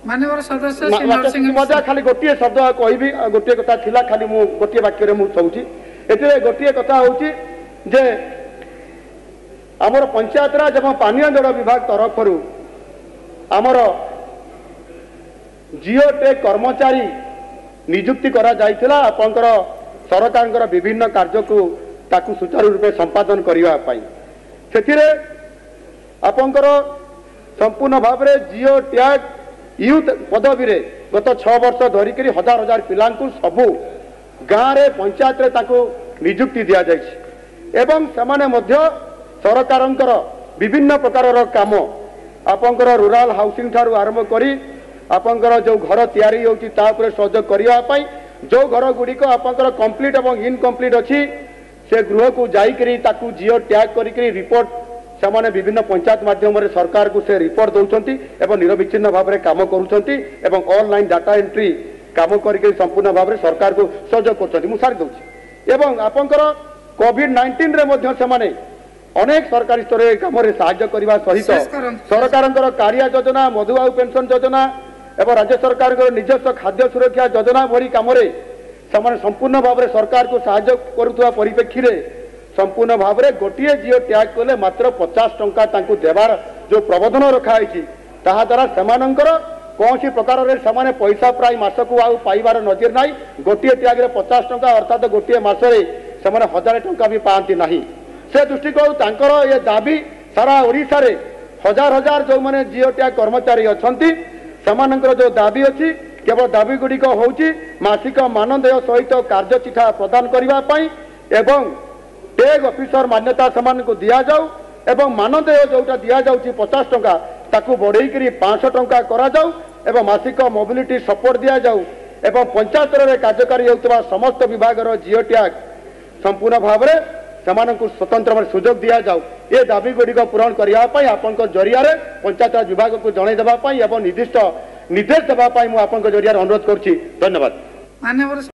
माननीय सदस्य मजा खाली गोटे शब्द कहबी गोटे कथा थिला खाली मु गोटे वाक्य मु कहूची एते गोटे कथा होची जे आमर पंचायत राज एवं पानीय जल विभाग तरफ आमर जिओ टेक कर्मचारी नियुक्ति करा जायतिला आपनकर सरकार विभिन्न कार्य को ताकू सुचारू रूपे संपादन करने से आपंकर संपूर्ण भाव में जिओ टैग यूथ पदवी रे गत 6 वर्ष धरिक हजार हजार पिला सबू गाँव रे पंचायत रे ताकू नियुक्ति दि जाए सरकार विभिन्न प्रकार काम आपंकर रूराल हाउसिंग ठारू आरंभ करी आपंकर जो घर तैयारी होती सहयोग करने जो घर गुड़िक आपंकर कंप्लीट और इनकम्प्लीट अच्छी से गृह को जाइकरी ताकू जिओ टैग करी रिपोर्ट से विभिन्न पंचायत माध्यम सरकार को से रिपोर्ट दौरान एवं निरविच्छिन्न भाव में काम करुँच ऑनलाइन डाटा एंट्री काम करके संपूर्ण भाव में सरकार को सहयोग कर आपंकर कोविड-19 अनेक सरकारी स्तर कम साहाय्य करने सहित सरकार कारिया योजना मधुबाबू पेंशन योजना एवं राज्य सरकार निजस्व खाद्य सुरक्षा योजना भरी कम संपूर्ण भाव में सरकार को साहाय्य करुवा परिप्रेक्षी संपूर्ण भाव में गोटे जिओ टैग कले मात्र 50 टंका देवार जो प्रबोधन रखाई द्वारा सेमानंकर कौन प्रकार से पैसा प्राय मासक आउ पाइबार नजर ना गोटे टैग 50 टंका अर्थात गोटे मसरे 1000 टंका भी पाती ना से दृष्टिकोण ये दाबी सारा ओडिशा रे हजार हजार जो मैंने जिओ टैग कर्मचारी अच्छा से जो दाबी अच्छी केवल दाबी गुड़िक हूँ मासिक मानदेय सहित कार्य चिठा प्रदान करने एवं टैग ऑफिसर मान्यता से दि जाऊ एवं मानदेय जोटा दि जाऊँगी 50 टंका ताकू बढ़ई 500 टंका करा जाऊ एवं मासिक मोबिलिटी सपोर्ट दि जाऊ एवं पंचायत स्तर में कार्यकारी होता समस्त विभाग जिओ टैग संपूर्ण भाव में से स्वतंत्र सुजोग दि जाऊ ये दाबी गुड़िक पूरण करने आपण जरिया पंचायत राज विभाग को जनईदेवाई निर्दिष्ट निर्देश देवाई मुझे जरिया अनुरोध करुच्ची। धन्यवाद।